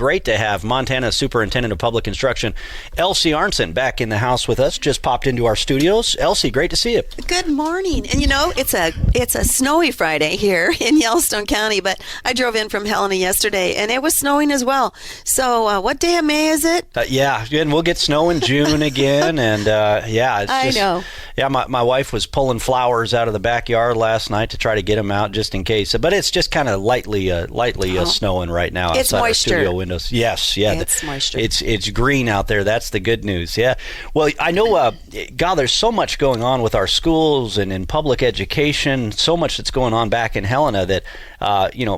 great to have Montana Superintendent of Public Instruction Elsie Arntzen back in the house with us. Just popped into our studios. Elsie, great to see you. Good morning. And it's a snowy Friday here in Yellowstone County, but I drove in from Helena yesterday and it was snowing as well. So what day of May is it? Yeah, and we'll get snow in June again. And I know. Yeah, my wife was pulling flowers out of the backyard last night to try to get them out just in case. But it's just kind of lightly snowing right now outside our studio windows. Yes, yeah. It's moisture. It's green out there. That's the good news. Yeah. Well, I know, God, there's so much going on with our schools and in public education, so much that's going on back in Helena that,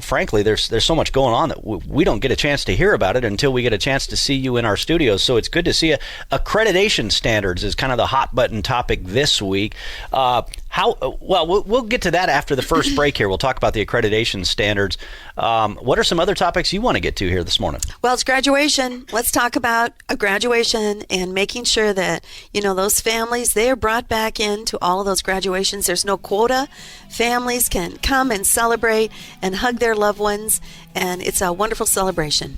frankly, there's so much going on that we don't get a chance to hear about it until we get a chance to see you in our studios. So it's good to see you. Accreditation Standards is kind of the hot button topic this week. We'll get to that after the first break here. We'll talk about the accreditation standards. What are some other topics you want to get to here this morning? Well, it's graduation. Let's talk about a graduation and making sure that, those families, they are brought back into all of those graduations. There's no quota. Families can come and celebrate and hug their loved ones, and it's a wonderful celebration.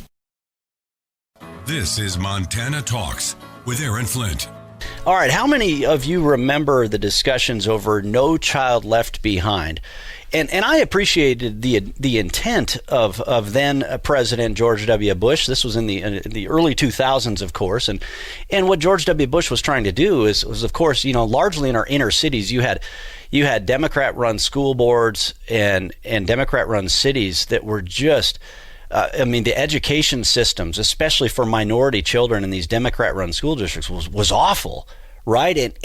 This is Montana Talks with Aaron Flint. All right, how many of you remember the discussions over No Child Left Behind? And I appreciated the intent of then President George W. Bush. This was in the early 2000s, of course, and what George W. Bush was trying to do was of course, largely in our inner cities, you had Democrat-run school boards and Democrat-run cities that were just. The education systems, especially for minority children in these Democrat-run school districts, was awful, right?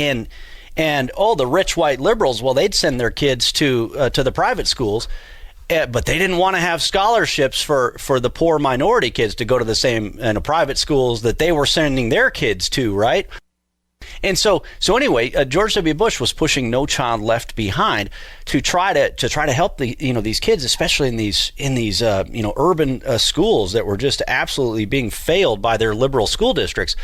And all the rich white liberals, well, they'd send their kids to the private schools, but they didn't want to have scholarships for the poor minority kids to go to the same private schools that they were sending their kids to, right? And so anyway, George W. Bush was pushing No Child Left Behind to try to help these kids, especially in these urban schools that were just absolutely being failed by their liberal school districts.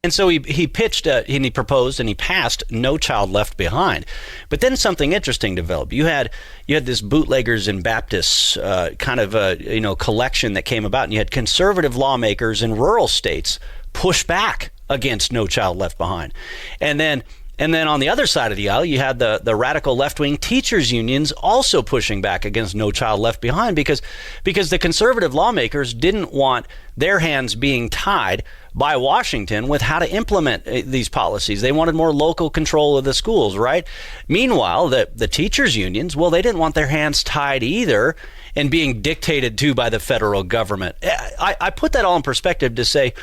And so he pitched and he proposed and he passed No Child Left Behind. But then something interesting developed. You had this bootleggers and Baptists collection that came about, and you had conservative lawmakers in rural states push back against No Child Left Behind. And then on the other side of the aisle, you had the radical left-wing teachers unions also pushing back against No Child Left Behind because the conservative lawmakers didn't want their hands being tied by Washington with how to implement these policies. They wanted more local control of the schools, right? Meanwhile, the teachers unions, well, they didn't want their hands tied either and being dictated to by the federal government. I put that all in perspective to say,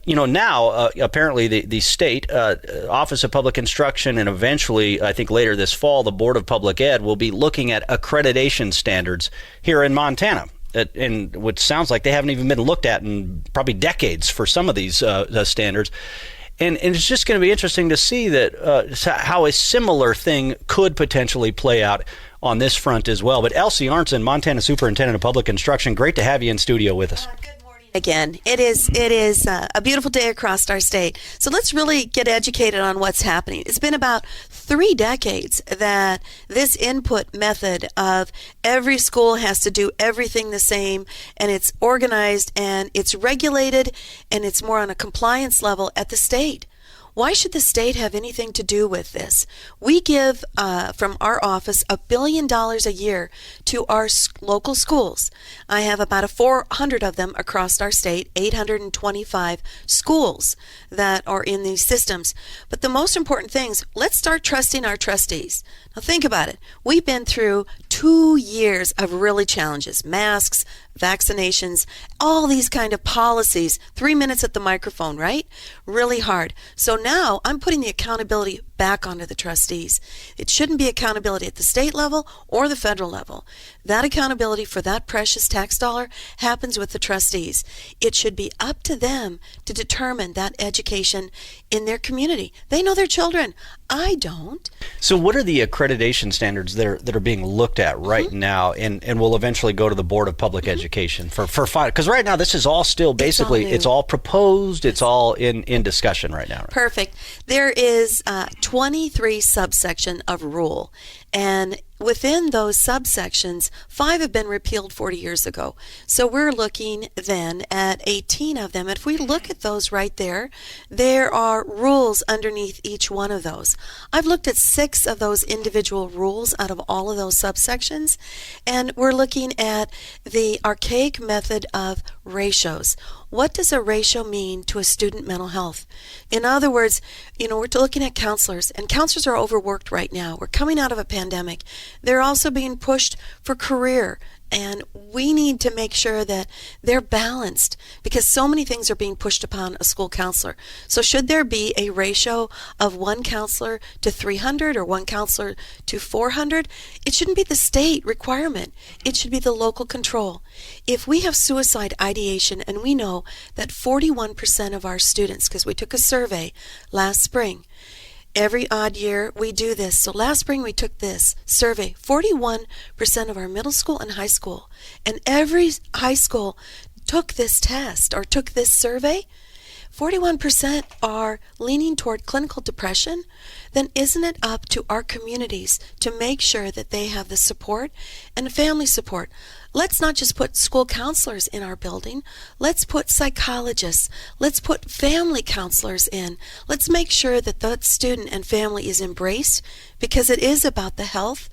now apparently the state Office of Public Instruction and eventually, I think later this fall, the Board of Public Ed will be looking at accreditation standards here in Montana. And what sounds like they haven't even been looked at in probably decades for some of these standards. And it's just going to be interesting to see that how a similar thing could potentially play out on this front as well. But Elsie Arntzen, Montana Superintendent of Public Instruction, great to have you in studio with us. Again, it is a beautiful day across our state. So let's really get educated on what's happening. It's been about 3 decades that this input method of every school has to do everything the same, and it's organized and it's regulated and it's more on a compliance level at the state. Why should the state have anything to do with this? We give, from our office, $1 billion a year to our local schools. I have about 400 of them across our state, 825 schools that are in these systems. But the most important things, let's start trusting our trustees. Now think about it. We've been through 2 years of really challenges, masks, vaccinations, all these kind of policies, 3 minutes at the microphone, right? Really hard. So now I'm putting the accountability back onto the trustees. It shouldn't be accountability at the state level or the federal level. That accountability for that precious tax dollar happens with the trustees. It should be up to them to determine that education in their community. They know their children. I don't. So what are the accreditation standards that are being looked at right now and will eventually go to the Board of Public Education for because right now this is all still basically it's all proposed, it's all in discussion right now. Right? Perfect. There is 23 subsection of rule, and within those subsections, 5 have been repealed 40 years ago. So we're looking then at 18 of them. If we look at those right there, there are rules underneath each one of those. I've looked at 6 of those individual rules out of all of those subsections, and we're looking at the archaic method of ratios. What does a ratio mean to a student mental health? In other words, we're looking at counselors, and counselors are overworked right now. We're coming out of a pandemic. They're also being pushed for career, and we need to make sure that they're balanced because so many things are being pushed upon a school counselor. So should there be a ratio of 1 counselor to 300 or 1 counselor to 400? It shouldn't be the state requirement. It should be the local control. If we have suicide ideation, and we know that 41% of our students, because we took a survey last spring, every odd year we do this. So last spring we took this survey, 41% of our middle school and high school, and every high school took this test or took this survey, 41% are leaning toward clinical depression, then isn't it up to our communities to make sure that they have the support and family support? Let's not just put school counselors in our building. Let's put psychologists. Let's put family counselors in. Let's make sure that that student and family is embraced, because it is about the health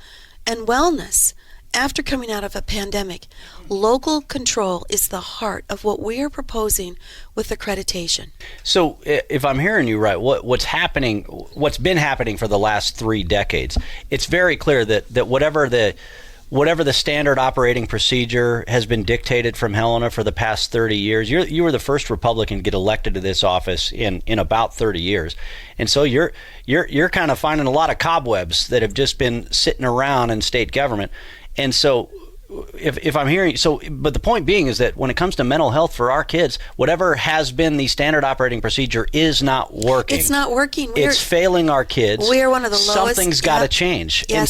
and wellness. After coming out of a pandemic, local control is the heart of what we are proposing with accreditation. So if I'm hearing you right, what's been happening for the last 3 decades, it's very clear that whatever the standard operating procedure has been dictated from Helena for the past 30 years. You were the first Republican to get elected to this office in about 30 years. And so you're kind of finding a lot of cobwebs that have just been sitting around in state government. And so if I'm hearing, but the point being is that when it comes to mental health for our kids, whatever has been the standard operating procedure is not working. It's not working. It's failing our kids. We are one of the lowest. Something's got to change. Yes. And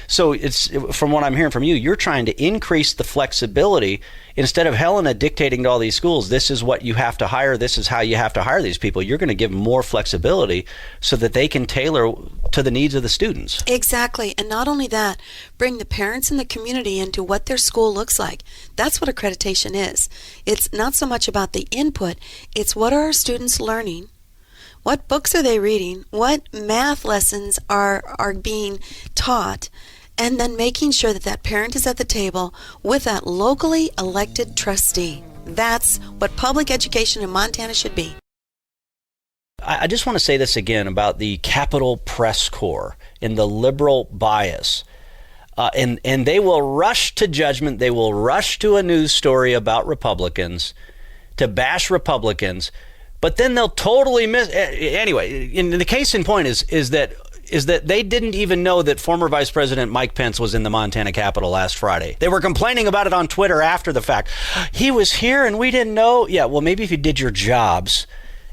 so it's, from what I'm hearing from you, you're trying to increase the flexibility. Instead of Helena dictating to all these schools, this is what you have to hire, this is how you have to hire these people, you're going to give them more flexibility so that they can tailor to the needs of the students. Exactly. And not only that, bring the parents and the community into what their school looks like. That's what accreditation is. It's not so much about the input, it's what are our students learning? What books are they reading? What math lessons are being taught? And then making sure that that parent is at the table with that locally elected trustee. That's what public education in Montana should be. I just want to say this again about the Capitol Press Corps and the liberal bias. And they will rush to judgment. They will rush to a news story about Republicans to bash Republicans. But then they'll totally miss. Anyway, in the case in point is that they didn't even know that former Vice President Mike Pence was in the Montana Capitol last Friday. They were complaining about it on Twitter after the fact. He was here and we didn't know. Yeah, well, maybe if you did your jobs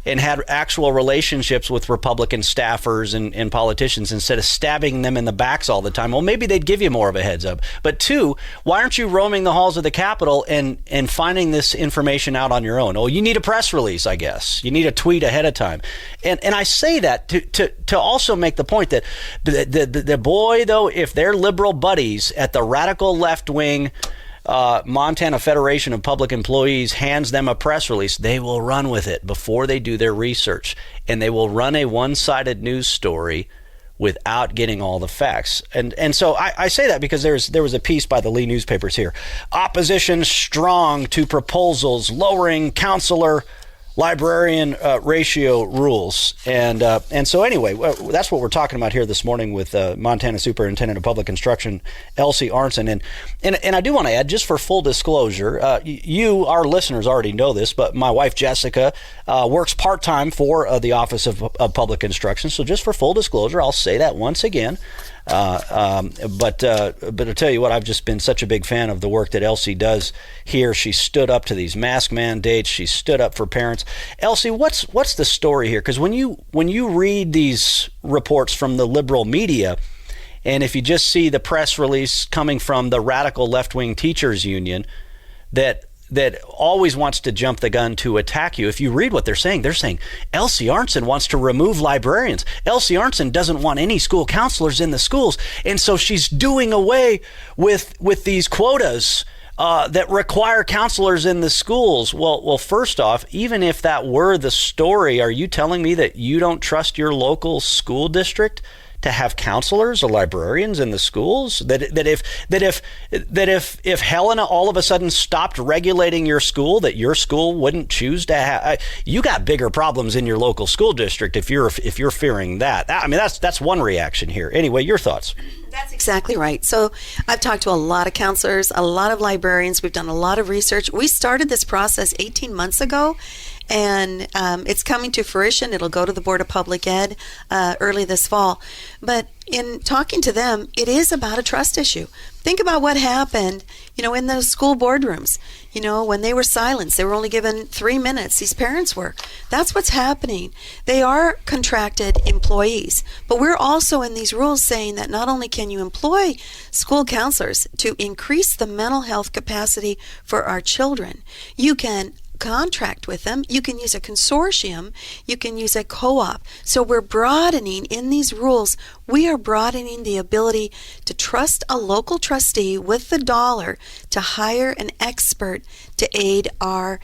and had actual relationships with Republican staffers and politicians instead of stabbing them in the backs all the time, well, maybe they'd give you more of a heads up. But 2, why aren't you roaming the halls of the Capitol and finding this information out on your own? Oh, you need a press release, I guess. You need a tweet ahead of time. And I say that to also make the point that the boy, though, if their liberal buddies at the radical left wing Montana Federation of Public Employees hands them a press release, they will run with it before they do their research, and they will run a one-sided news story without getting all the facts. And so I say that because there was a piece by the Lee newspapers here. Opposition strong to proposals lowering counselor librarian ratio rules. And so anyway, that's what we're talking about here this morning with Montana Superintendent of Public Instruction, Elsie Arntzen. And I do want to add, just for full disclosure, you, our listeners, already know this, but my wife, Jessica, works part-time for the Office of Public Instruction. So just for full disclosure, I'll say that once again. But I'll tell you what, I've just been such a big fan of the work that Elsie does here. She stood up to these mask mandates. She stood up for parents. Elsie, what's the story here? Because when you read these reports from the liberal media, and if you just see the press release coming from the radical left-wing teachers union, that that always wants to jump the gun to attack you. If you read what they're saying Elsie Arntzen wants to remove librarians. Elsie Arntzen doesn't want any school counselors in the schools, and so she's doing away with these quotas that require counselors in the schools. Well, first off, even if that were the story, are you telling me that you don't trust your local school district to have counselors or librarians in the schools? That if Helena all of a sudden stopped regulating your school, that your school wouldn't choose to have? You got bigger problems in your local school district if you're fearing that. I mean, that's one reaction here. Anyway, your thoughts? That's exactly right. So I've talked to a lot of counselors, a lot of librarians. We've done a lot of research. We started this process 18 months ago, and it's coming to fruition. It'll go to the Board of Public Ed early this fall. But in talking to them, it is about a trust issue. Think about what happened, in those school boardrooms. When they were silenced, they were only given 3 minutes. These parents were. That's what's happening. They are contracted employees, but we're also in these rules saying that not only can you employ school counselors to increase the mental health capacity for our children, you can contract with them, you can use a consortium, you can use a co-op. So we're broadening in these rules, we are broadening the ability to trust a local trustee with the dollar to hire an expert to aid our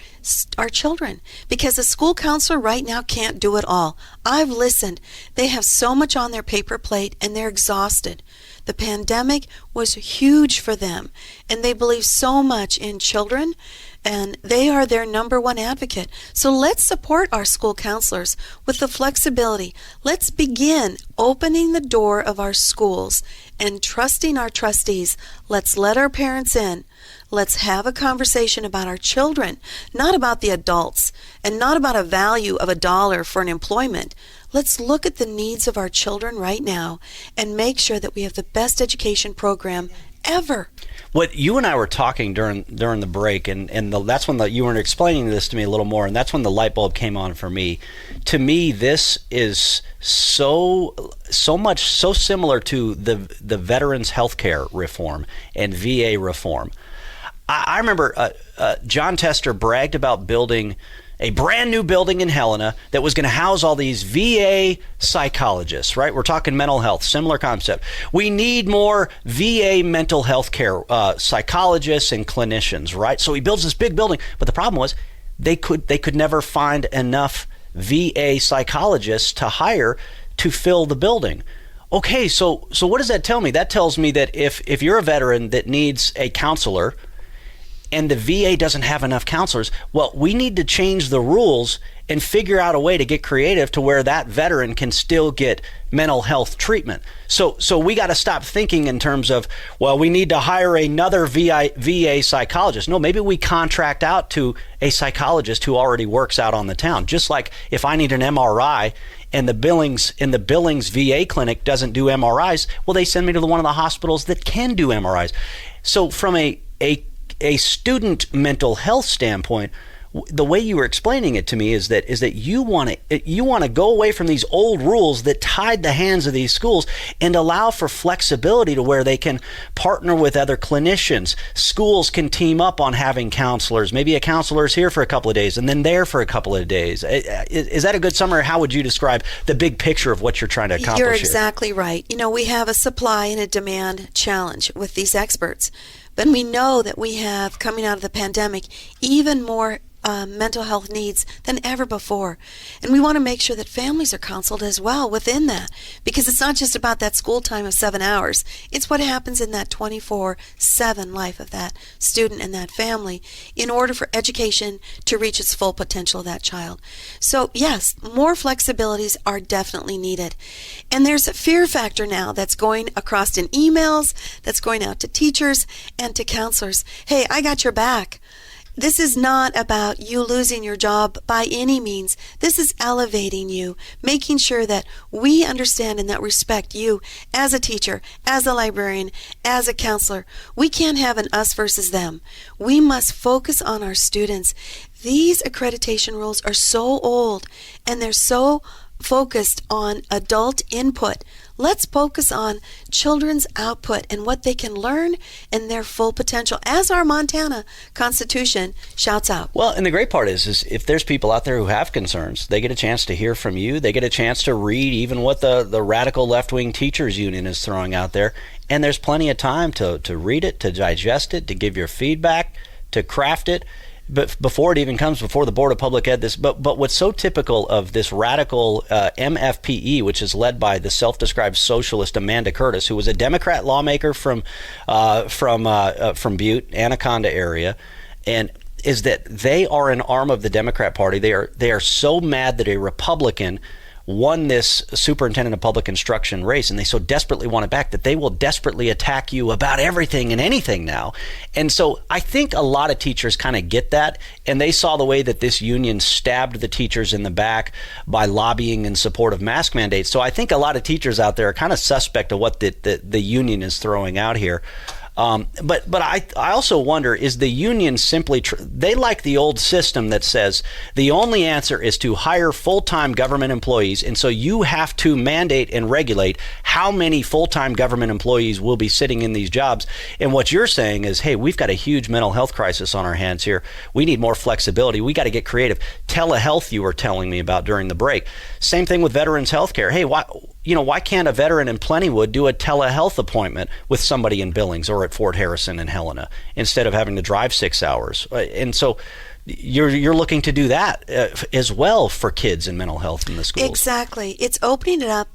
children. Because a school counselor right now can't do it all. I've listened. They have so much on their paper plate and they're exhausted. The pandemic was huge for them, and they believe so much in children, and they are their number one advocate. So let's support our school counselors with the flexibility. Let's begin opening the door of our schools and trusting our trustees. Let's let our parents in. Let's have a conversation about our children, not about the adults, and not about a value of $1 for an employment. Let's look at the needs of our children right now and make sure that we have the best education program ever. What you and I were talking during the break, and that's when you were explaining this to me a little more, and that's when the light bulb came on for me. To me, this is so similar to the veterans healthcare reform and VA reform. I remember John Tester bragged about building a brand new building in Helena that was going to house all these VA psychologists, right? We're talking mental health, similar concept. We need more VA mental health care psychologists and clinicians, right? So he builds this big building, but the problem was they could never find enough VA psychologists to hire to fill the building. Okay, so what does that tell me? That tells me that if you're a veteran that needs a counselor and the VA doesn't have enough counselors, well, we need to change the rules and figure out a way to get creative to where that veteran can still get mental health treatment. So we got to stop thinking in terms of, well, we need to hire another VA psychologist. No, maybe we contract out to a psychologist who already works out on the town. Just like if I need an MRI and the Billings VA clinic doesn't do MRIs, well, they send me to one of the hospitals that can do MRIs. So from a student mental health standpoint, the way you were explaining it to me is that you want to go away from these old rules that tied the hands of these schools and allow for flexibility to where they can partner with other clinicians. Schools can team up on having counselors. Maybe a counselor is here for a couple of days and then there for a couple of days. Is that a good summary? How would you describe the big picture of what you're trying to accomplish You're here? exactly right. We have a supply and a demand challenge with these experts. But we know that we have, coming out of the pandemic, even more mental health needs than ever before. And we want to make sure that families are counseled as well within that, because it's not just about that school time of 7 hours. It's what happens in that 24/7 life of that student and that family in order for education to reach its full potential of that child. So yes, more flexibilities are definitely needed. And there's a fear factor now that's going across in emails, that's going out to teachers and to counselors. Hey, I got your back. This is not about you losing your job by any means. This is elevating you, making sure that we understand and that respect you as a teacher, as a librarian, as a counselor. We can't have an us versus them. We must focus on our students. These accreditation rules are so old and they're so focused on adult input. Let's focus on children's output and what they can learn and their full potential, as our Montana Constitution shouts out. Well, and the great part is if there's people out there who have concerns, they get a chance to hear from you. They get a chance to read even what the radical left-wing teachers union is throwing out there. And there's plenty of time to read it, to digest it, to give your feedback, to craft it. But before it even comes before the Board of Public Ed, but what's so typical of this radical MFPE, which is led by the self-described socialist Amanda Curtis, who was a Democrat lawmaker from Butte, Anaconda area, and is that they are an arm of the Democrat Party. They are so mad that a Republican won this superintendent of public instruction race, and they so desperately want it back that they will desperately attack you about everything and anything now. And so I think a lot of teachers kind of get that, and they saw the way that this union stabbed the teachers in the back by lobbying in support of mask mandates. So I think a lot of teachers out there are kind of suspect of what the union is throwing out here. But I also wonder, is the union simply they like the old system that says the only answer is to hire full-time government employees, and so you have to mandate and regulate how many full-time government employees will be sitting in these jobs. And what you're saying is, hey, we've got a huge mental health crisis on our hands here. We need more flexibility. We got to get creative. Telehealth, you were telling me about during the break. Same thing with veterans health care. Hey, why can't a veteran in Plentywood do a telehealth appointment with somebody in Billings or at Fort Harrison and Helena instead of having to drive 6 hours? And so you're looking to do that as well for kids and mental health in the schools. Exactly. It's opening it up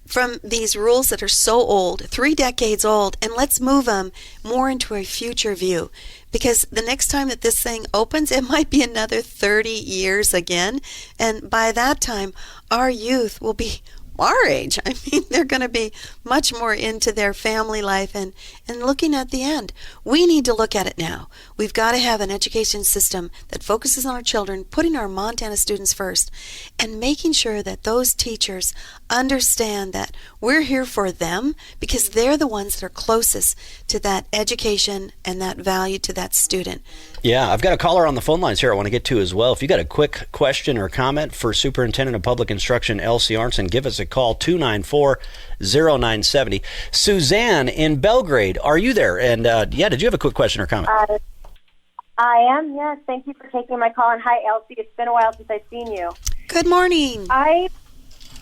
from these rules that are so old, 3 decades old, and let's move them more into a future view. Because the next time that this thing opens, it might be another 30 years again. And by that time, our youth will be our age. I mean, they're going to be much more into their family life and looking at the end. We need to look at it now. We've got to have an education system that focuses on our children, putting our Montana students first, and making sure that those teachers understand that we're here for them because they're the ones that are closest to that education and that value to that student. Yeah, I've got a caller on the phone lines here I want to get to as well. If you got a quick question or comment for Superintendent of Public Instruction Elsie Arntzen, give us a call, 294-0970. Suzanne in Belgrade, are you there? And did you have a quick question or comment? I am, yes. Thank you for taking my call. And hi, Elsie. It's been a while since I've seen you. Good morning.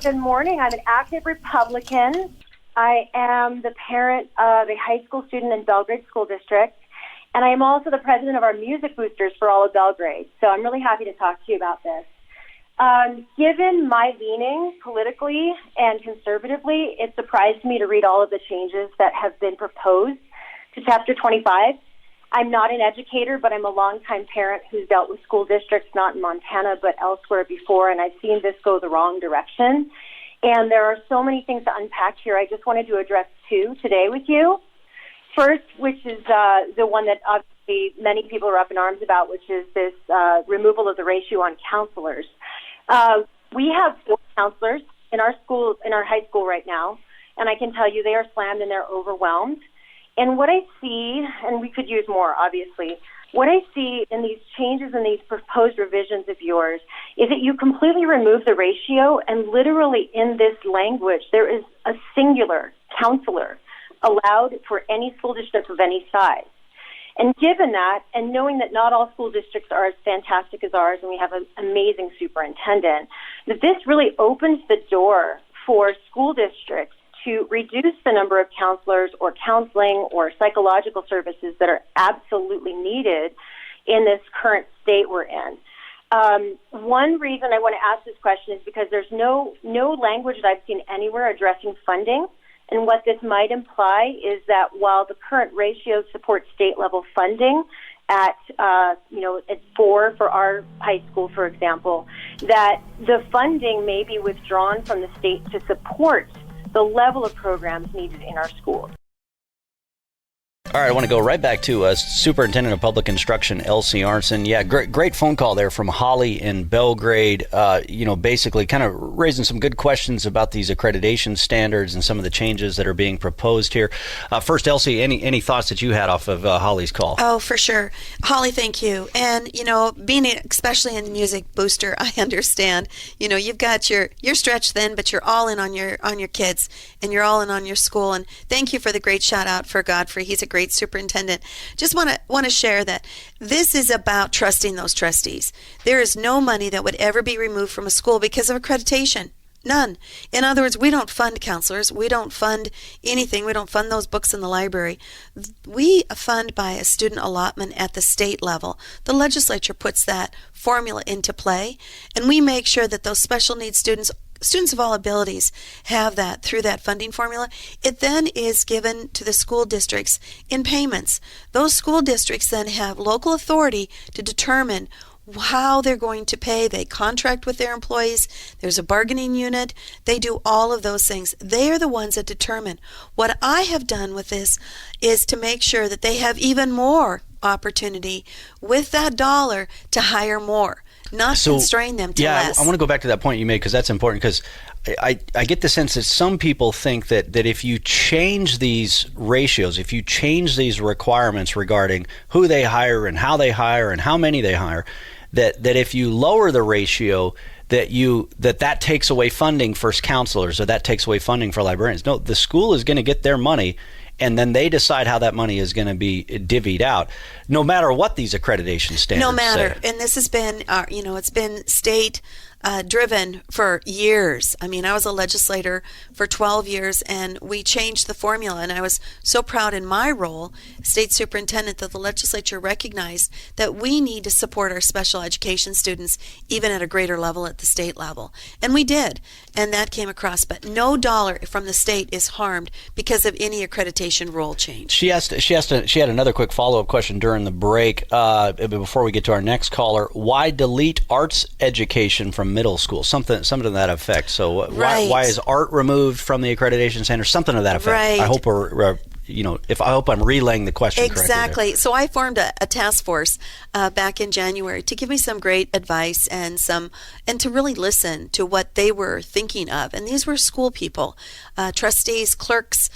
Good morning. I'm an active Republican. I am the parent of a high school student in Belgrade School District. And I am also the president of our Music Boosters for all of Belgrade. So I'm really happy to talk to you about this. Given my leaning politically and conservatively, it surprised me to read all of the changes that have been proposed to Chapter 25. I'm not an educator, but I'm a longtime parent who's dealt with school districts, not in Montana, but elsewhere before, and I've seen this go the wrong direction. And there are so many things to unpack here. I just wanted to address 2 today with you. First, which is the one that obviously many people are up in arms about, which is this removal of the ratio on counselors. We have 4 counselors in our school, in our high school right now, and I can tell you they are slammed and they're overwhelmed. And what I see, and we could use more, obviously, what I see in these changes and these proposed revisions of yours is that you completely remove the ratio, and literally in this language, there is a singular counselor allowed for any school district of any size. And given that, and knowing that not all school districts are as fantastic as ours, and we have an amazing superintendent, that this really opens the door for school districts to reduce the number of counselors or counseling or psychological services that are absolutely needed in this current state we're in. One reason I want to ask this question is because there's no language that I've seen anywhere addressing funding. And what this might imply is that while the current ratio supports state-level funding at 4 for our high school, for example, that the funding may be withdrawn from the state to support the level of programs needed in our schools. All right, I want to go right back to Superintendent of Public Instruction Elsie Arntzen. Yeah, great phone call there from Holly in Belgrade. Basically kind of raising some good questions about these accreditation standards and some of the changes that are being proposed here. First, Elsie, any thoughts that you had off of Holly's call? Oh, for sure. Holly, thank you. And, being especially in the music booster, I understand. You've got you're stretched thin, but you're all in on your kids, and you're all in on your school. And thank you for the great shout out for Godfrey. He's a great superintendent. Just want to share that this is about trusting those trustees. There is no money that would ever be removed from a school because of accreditation. None. In other words, we don't fund counselors. We don't fund anything. We don't fund those books in the library. We fund by a student allotment at the state level. The legislature puts that formula into play, and we make sure that those special needs students of all abilities have that through that funding formula. It then is given to the school districts in payments. Those school districts then have local authority to determine how they're going to pay. They contract with their employees. There's a bargaining unit. They do all of those things. They are the ones that determine. What I have done with this is to make sure that they have even more opportunity with that dollar to hire more, not constrain them to less. I want to go back to that point you made, because that's important, because I get the sense that some people think that if you change these ratios, if you change these requirements regarding who they hire and how many they hire, that if you lower the ratio, that takes away funding for counselors, or that takes away funding for librarians. No, the school is going to get their money, and then they decide how that money is going to be divvied out, no matter what these accreditation standards No matter. say. And this has been, it's been state driven for years. I mean, I was a legislator for 12 years, and we changed the formula, and I was so proud in my role, state superintendent, that the legislature recognized that we need to support our special education students even at a greater level at the state level. And we did, and that came across. But no dollar from the state is harmed because of any accreditation rule change. She had another quick follow-up question during the break before we get to our next caller. Why delete arts education from middle school? Something to that effect. So why is art removed from the accreditation standards? Something to that effect. Right. I hope I hope I'm relaying the question correctly. Exactly. So I formed a task force back in January to give me some great advice and to really listen to what they were thinking of. And these were school people, trustees, clerks.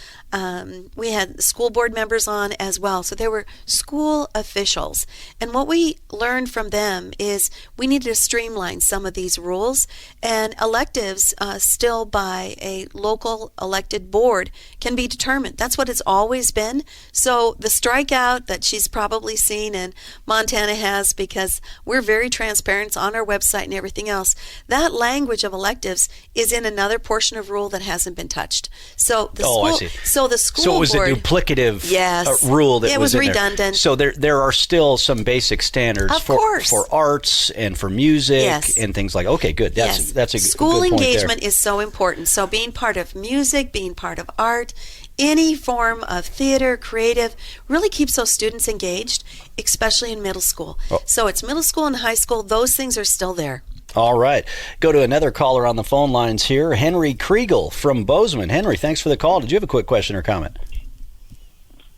We had school board members on as well. So there were school officials. And what we learned from them is we needed to streamline some of these rules, and electives still by a local elected board can be determined. That's what it's always been. So the strikeout that she's probably seen and Montana has, because we're very transparent on our website and everything else, that language of electives is in another portion of rule that hasn't been touched. So the I see. So the school So it was board, a duplicative yes, rule that it was in redundant. There. So there are still some basic standards Of course. for arts and for music Yes. and things like. Okay, good. That's a school good point engagement there. is so important. So being part of music, being part of art, any form of theater, creative, really keeps those students engaged, especially in middle school. So it's middle school and high school. Those things are still there. All right. Go to another caller on the phone lines here, Henry Kriegel from Bozeman. Henry, thanks for the call. Did you have a quick question or comment?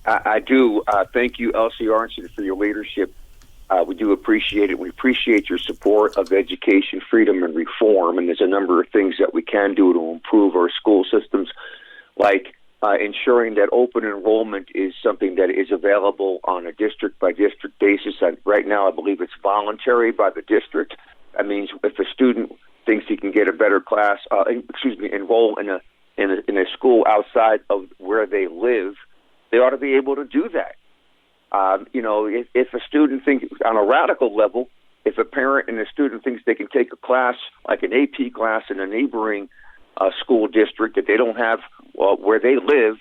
I do. Thank you, Elsie Arntzen, for your leadership. We do appreciate it. We appreciate your support of education, freedom, and reform. And there's a number of things that we can do to improve our school systems, like ensuring that open enrollment is something that is available on a district-by-district basis. And right now, I believe it's voluntary by the district. That means if a student thinks he can get a better class, enroll in a school outside of where they live, they ought to be able to do that. If a student thinks on a radical level, if a parent and a student thinks they can take a class like an AP class in a neighboring school district that they don't have where they live,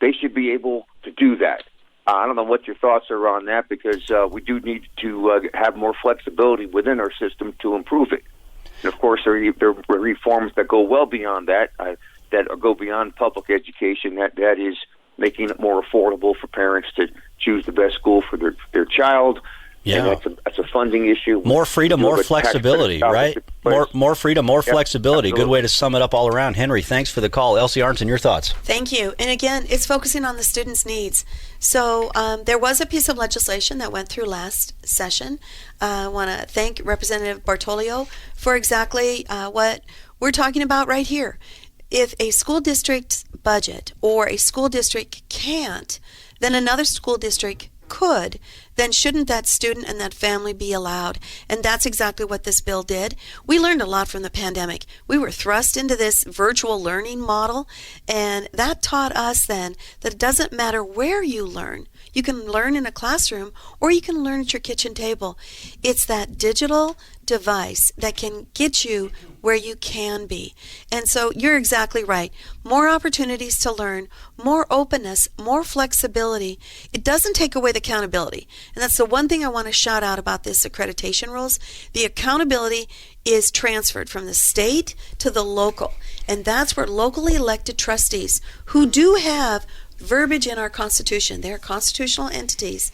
they should be able to do that. I don't know what your thoughts are on that, because we do need to have more flexibility within our system to improve it. And of course, there are reforms that go well beyond that, that go beyond public education. That is making it more affordable for parents to choose the best school for their child, Yeah. And that's a funding issue. More freedom, more flexibility, right? More freedom, more flexibility. Absolutely. Good way to sum it up all around. Henry, thanks for the call. Elsie Arntzen, your thoughts? Thank you. And again, it's focusing on the students' needs. So there was a piece of legislation that went through last session. I want to thank Representative Bartolio for exactly what we're talking about right here. If a school district's budget or a school district can't, then another school district could, then shouldn't that student and that family be allowed? And that's exactly what this bill did. We learned a lot from the pandemic. We were thrust into this virtual learning model, and that taught us then that it doesn't matter where you learn. You can learn in a classroom or you can learn at your kitchen table. It's that digital device that can get you where you can be. And so you're exactly right. More opportunities to learn, more openness, more flexibility. It doesn't take away the accountability. And that's the one thing I want to shout out about this accreditation rules. The accountability is transferred from the state to the local. And that's where locally elected trustees who do have verbiage in our Constitution, they're constitutional entities,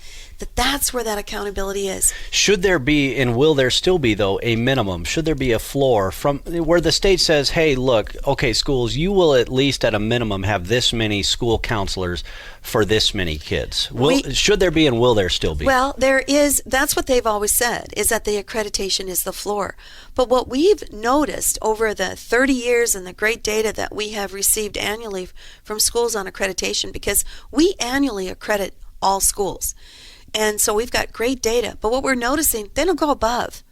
that's where that accountability is. Should there be, and will there still be, though, a minimum? Should there be a floor from where the state says, hey, look, okay, schools, you will at least at a minimum have this many school counselors for this many kids? Should there be, and will there still be? Well, there is. That's what they've always said, is that the accreditation is the floor. But what we've noticed over the 30 years and the great data that we have received annually from schools on accreditation, because we annually accredit all schools. And so we've got great data. But what we're noticing, they don't go above.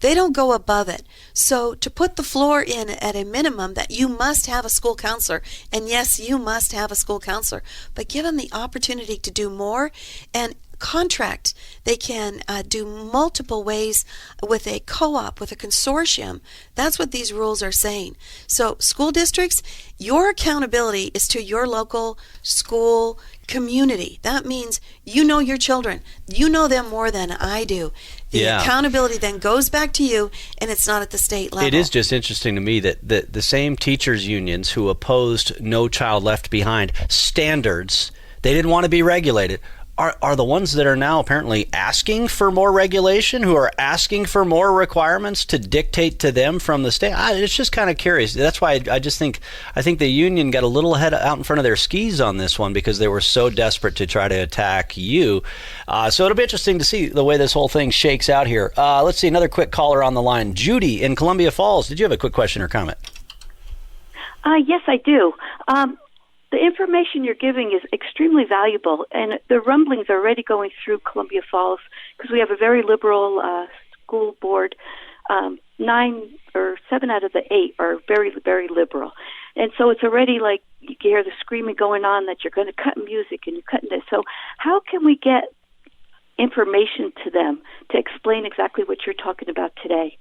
They don't go above it. So to put the floor in at a minimum that you must have a school counselor, and yes, you must have a school counselor, but give them the opportunity to do more and contract. They can do multiple ways with a co-op, with a consortium. That's what these rules are saying. So school districts, your accountability is to your local school community. That means you know your children. You know them more than I do. The accountability then goes back to you, and it's not at the state level. It is just interesting to me that the same teachers unions who opposed No Child Left Behind standards, they didn't want to be regulated, are the ones that are now apparently asking for more regulation, who are asking for more requirements to dictate to them from the state. It's just kind of curious. That's why I think the union got a little head out in front of their skis on this one, because they were so desperate to try to attack you. So it'll be interesting to see the way this whole thing shakes out here. Let's see, another quick caller on the line. Judy in Columbia Falls. Did you have a quick question or comment? Yes, I do. The information you're giving is extremely valuable, and the rumblings are already going through Columbia Falls because we have a very liberal school board. 9 or 7 out of the 8 are very, very liberal. And so it's already like you can hear the screaming going on that you're going to cut music and you're cutting this. So how can we get information to them to explain exactly what you're talking about today?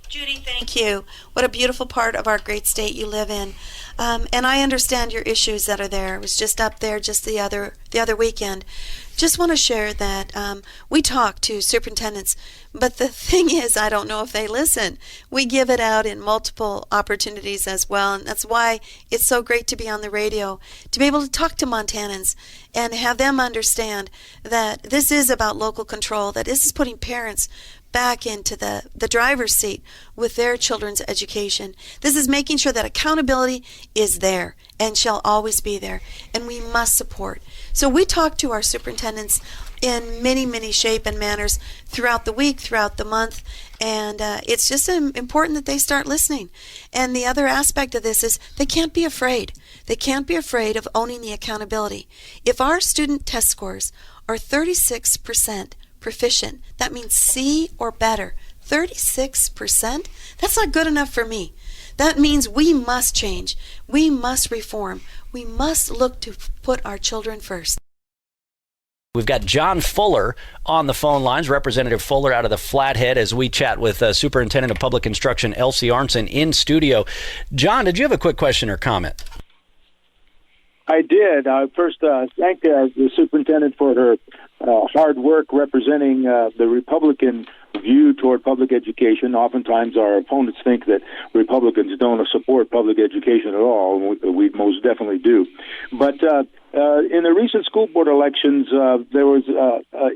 Judy, thank you. What a beautiful part of our great state you live in. And I understand your issues that are there. I was just up there just the other weekend. Just want to share that we talk to superintendents, but the thing is, I don't know if they listen. We give it out in multiple opportunities as well, and that's why it's so great to be on the radio, to be able to talk to Montanans and have them understand that this is about local control, that this is putting parents back into the driver's seat with their children's education. This is making sure that accountability is there and shall always be there, and we must support. So we talk to our superintendents in many, many shape and manners throughout the week, throughout the month, and it's just important that they start listening. And the other aspect of this is they can't be afraid. They can't be afraid of owning the accountability. If our student test scores are 36% proficient, that means C or better. 36%? That's not good enough for me. That means we must change. We must reform. We must look to put our children first. We've got John Fuller on the phone lines, Representative Fuller out of the Flathead, as we chat with Superintendent of Public Instruction Elsie Arntzen in studio. John, did you have a quick question or comment? I did. First, thank the superintendent for her hard work representing the Republican view toward public education. Oftentimes our opponents think that Republicans don't support public education at all. We most definitely do. But in the recent school board elections, there was,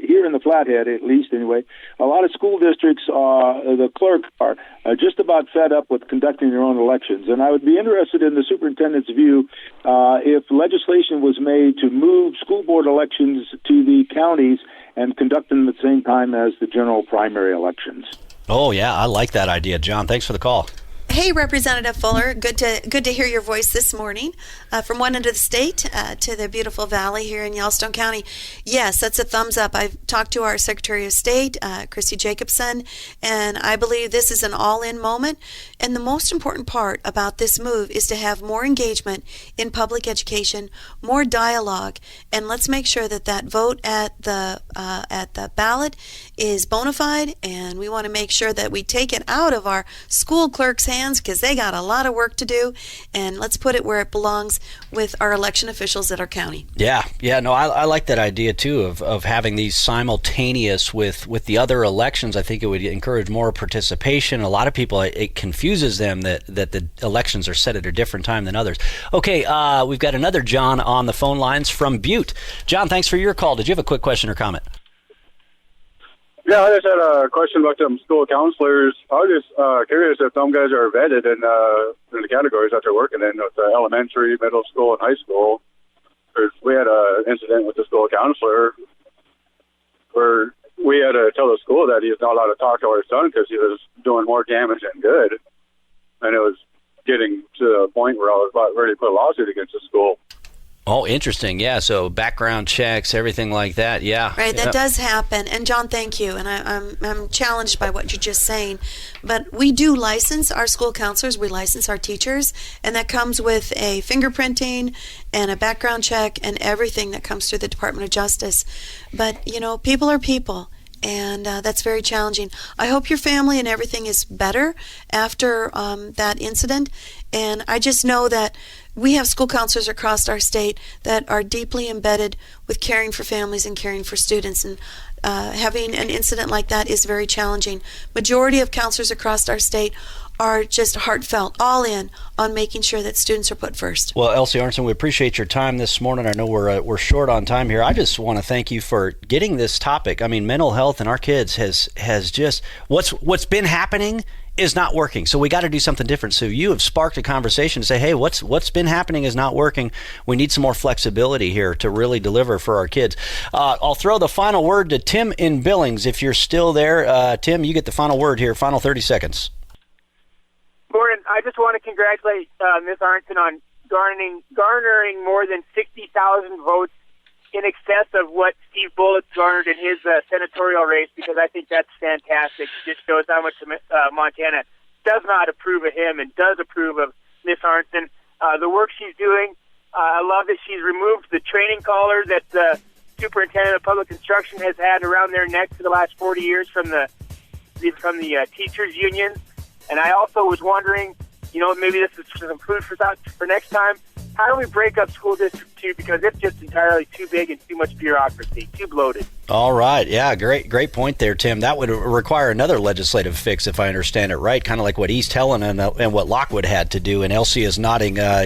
here in the Flathead at least anyway, a lot of school districts, the clerks are just about fed up with conducting their own elections. And I would be interested in the superintendent's view if legislation was made to move school board elections to the counties and conduct them at the same time as the general primary elections. Oh, yeah, I like that idea. John, thanks for the call. Hey, Representative Fuller. Good to hear your voice this morning from one end of the state to the beautiful valley here in Yellowstone County. Yes, that's a thumbs up. I've talked to our Secretary of State, Christy Jacobson, and I believe this is an all-in moment. And the most important part about this move is to have more engagement in public education, more dialogue, and let's make sure that that vote at the ballot is bona fide, and we want to make sure that we take it out of our school clerks' hands because they got a lot of work to do, and let's put it where it belongs with our election officials at our county. Yeah, no, I like that idea too of having these simultaneous with the other elections. I think it would encourage more participation. A lot of people, it confuses them that the elections are set at a different time than others. Okay, we've got another John on the phone lines from Butte. John, thanks for your call. Did you have a quick question or comment? Yeah, I just had a question about them school counselors. I was just curious if some guys are vetted in the categories that they're working in, with elementary, middle school, and high school. We had an incident with the school counselor where we had to tell the school that he's not allowed to talk to our son because he was doing more damage than good. And it was getting to the point where I was about ready to put a lawsuit against the school. Oh, interesting. Yeah, so background checks, everything like that. Yeah. Right, that does happen. And John, thank you. And I'm challenged by what you're just saying. But we do license our school counselors. We license our teachers. And that comes with a fingerprinting and a background check and everything that comes through the Department of Justice. But, people are people. And that's very challenging. I hope your family and everything is better after that incident. And I just know that we have school counselors across our state that are deeply embedded with caring for families and caring for students. And having an incident like that is very challenging. Majority of counselors across our state are just heartfelt, all in on making sure that students are put first. Well, Elsie Arntzen, we appreciate your time this morning. I know we're short on time here. I just want to thank you for getting this topic. I mean, mental health in our kids has just what's been happening is not working. So we got to do something different. So you have sparked a conversation to say, hey, what's been happening is not working. We need some more flexibility here to really deliver for our kids. I'll throw the final word to Tim in Billings. If you're still there, Tim, you get the final word here. Final 30 seconds. Morning. I just want to congratulate Ms. Arntzen on garnering more than 60,000 votes in excess of what Steve Bullock garnered in his senatorial race, because I think that's fantastic. It just shows how much Montana does not approve of him and does approve of Ms. Arntzen. The work she's doing, I love that she's removed the training collar that the superintendent of public instruction has had around their neck for the last 40 years from the teachers' unions. And I also was wondering, maybe this is some food for thought for next time. How do we break up school District 2? Because it's just entirely too big and too much bureaucracy, too bloated. All right. Yeah, great point there, Tim. That would require another legislative fix, if I understand it right, kind of like what East Helen and what Lockwood had to do. And Elsie is nodding